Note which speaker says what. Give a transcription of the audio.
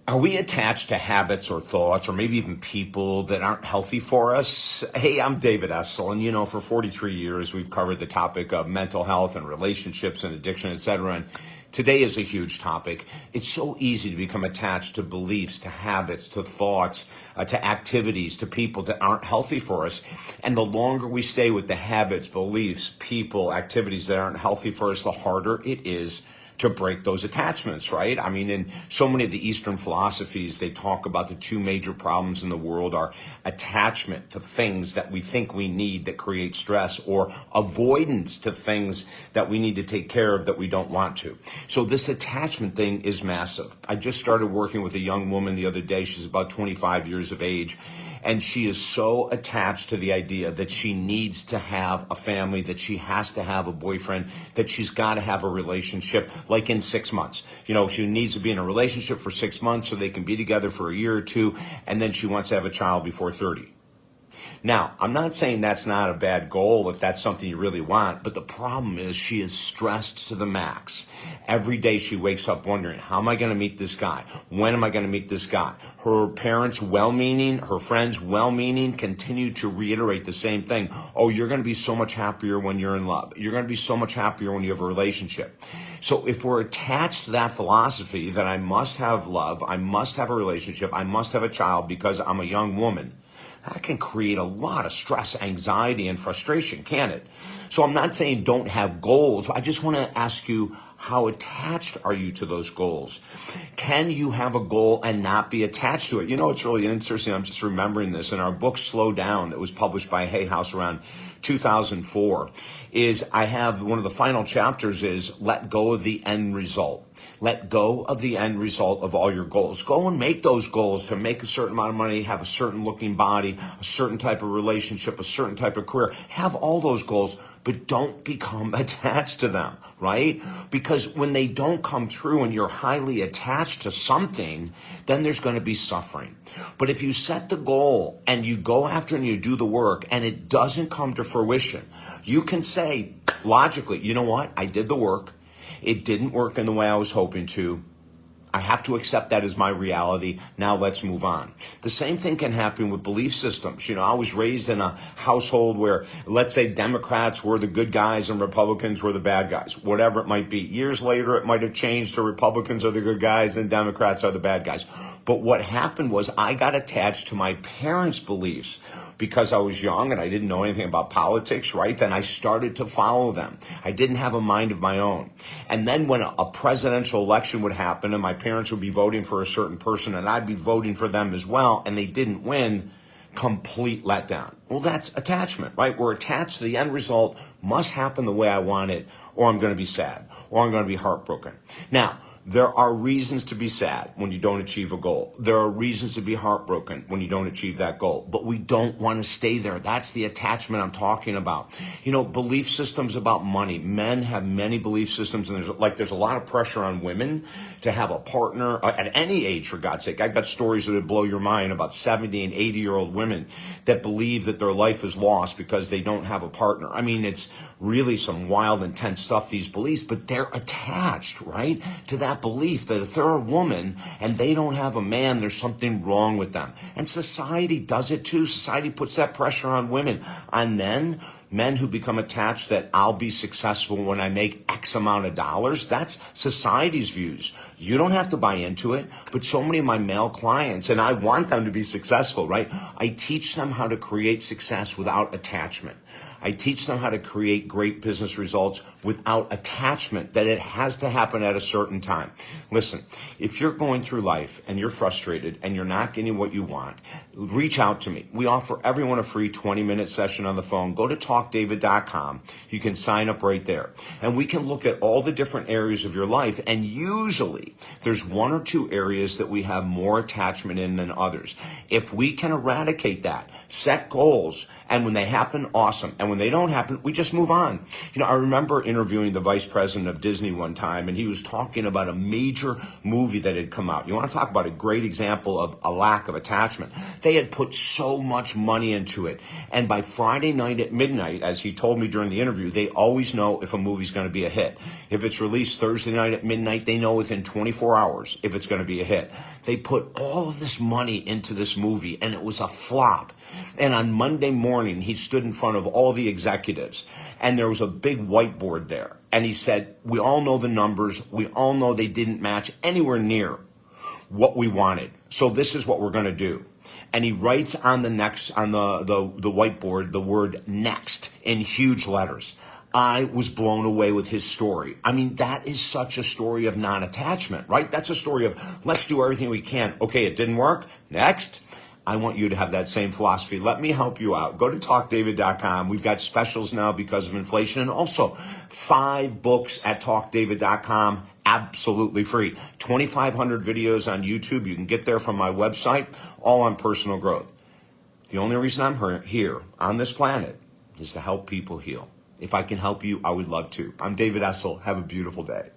Speaker 1: Are we attached to habits or thoughts or maybe even people that aren't healthy for us? Hey, I'm David Essel, and for 43 years we've covered the topic of mental health and relationships and addiction, etc. And today is a huge topic. It's so easy to become attached to beliefs, to habits, to thoughts, to activities, to people that aren't healthy for us. And the longer we stay with the habits, beliefs, people, activities that aren't healthy for us, the harder it is to break those attachments, right? I mean, in so many of the Eastern philosophies, they talk about the two major problems in the world are attachment to things that we think we need that create stress, or avoidance to things that we need to take care of that we don't want to. So this attachment thing is massive. I just started working with a young woman the other day. She's about 25 years of age. And she is so attached to the idea that she needs to have a family, that she has to have a boyfriend, that she's got to have a relationship like in 6 months. She needs to be in a relationship for 6 months so they can be together for a year or two, and then she wants to have a child before 30. Now, I'm not saying that's not a bad goal if that's something you really want, but the problem is she is stressed to the max. Every day she wakes up wondering, how am I going to meet this guy? When am I going to meet this guy? Her parents, well-meaning, her friends, well-meaning, continue to reiterate the same thing. Oh, you're going to be so much happier when you're in love. You're going to be so much happier when you have a relationship. So if we're attached to that philosophy that I must have love, I must have a relationship, I must have a child because I'm a young woman, that can create a lot of stress, anxiety, and frustration, can it? So I'm not saying don't have goals. I just want to ask you, how attached are you to those goals? Can you have a goal and not be attached to it? It's really interesting. I'm just remembering this. In our book, Slow Down, that was published by Hay House around 2004, is I have one of the final chapters is let go of the end result. Let go of the end result of all your goals. Go and make those goals to make a certain amount of money, have a certain looking body, a certain type of relationship, a certain type of career. Have all those goals, but don't become attached to them, right? Because when they don't come through and you're highly attached to something, then there's going to be suffering. But if you set the goal and you go after and you do the work and it doesn't come to fruition, you can say logically, you know what? I did the work. It didn't work in the way I was hoping to. I have to accept that as my reality. Now let's move on. The same thing can happen with belief systems. I was raised in a household where, let's say, Democrats were the good guys and Republicans were the bad guys, whatever it might be. Years later, it might have changed to Republicans are the good guys and Democrats are the bad guys. But what happened was I got attached to my parents' beliefs because I was young and I didn't know anything about politics, right? Then I started to follow them. I didn't have a mind of my own. And then when a presidential election would happen and my parents would be voting for a certain person and I'd be voting for them as well, and they didn't win, complete letdown. Well, that's attachment, right? We're attached to the end result must happen the way I want it, or I'm going to be sad, or I'm going to be heartbroken. Now, there are reasons to be sad when you don't achieve a goal. There are reasons to be heartbroken when you don't achieve that goal. But we don't want to stay there. That's the attachment I'm talking about. Belief systems about money. Men have many belief systems, and there's a lot of pressure on women to have a partner at any age, for God's sake. I've got stories that would blow your mind about 70 and 80-year-old women that believe that their life is lost because they don't have a partner. I mean, it's really some wild, intense stuff, these beliefs, but they're attached, right, to that belief that if they're a woman and they don't have a man, there's something wrong with them. And society does it too. Society puts that pressure on women. And then men who become attached that I'll be successful when I make X amount of dollars, that's society's views. You don't have to buy into it, but so many of my male clients, and I want them to be successful, right? I teach them how to create success without attachment. I teach them how to create great business results without attachment, that it has to happen at a certain time. Listen, if you're going through life and you're frustrated and you're not getting what you want, reach out to me. We offer everyone a free 20-minute session on the phone. Go to talkdavid.com. You can sign up right there. And we can look at all the different areas of your life. And usually there's one or two areas that we have more attachment in than others. If we can eradicate that, set goals, And when they happen, awesome. And when they don't happen, we just move on. I remember interviewing the vice president of Disney one time, and he was talking about a major movie that had come out. You want to talk about a great example of a lack of attachment. They had put so much money into it. And by Friday night at midnight, as he told me during the interview, they always know if a movie's going to be a hit. If it's released Thursday night at midnight, they know within 24 hours if it's going to be a hit. They put all of this money into this movie, and it was a flop. And on Monday morning, he stood in front of all the executives, and there was a big whiteboard there. And he said, we all know the numbers. We all know they didn't match anywhere near what we wanted. So this is what we're going to do. And he writes on the whiteboard the word next in huge letters. I was blown away with his story. I mean, that is such a story of non-attachment, right? That's a story of let's do everything we can. Okay, it didn't work. Next. I want you to have that same philosophy. Let me help you out. Go to talkdavid.com. We've got specials now because of inflation, and also 5 books at talkdavid.com, absolutely free. 2,500 videos on YouTube. You can get there from my website, all on personal growth. The only reason I'm here on this planet is to help people heal. If I can help you, I would love to. I'm David Essel. Have a beautiful day.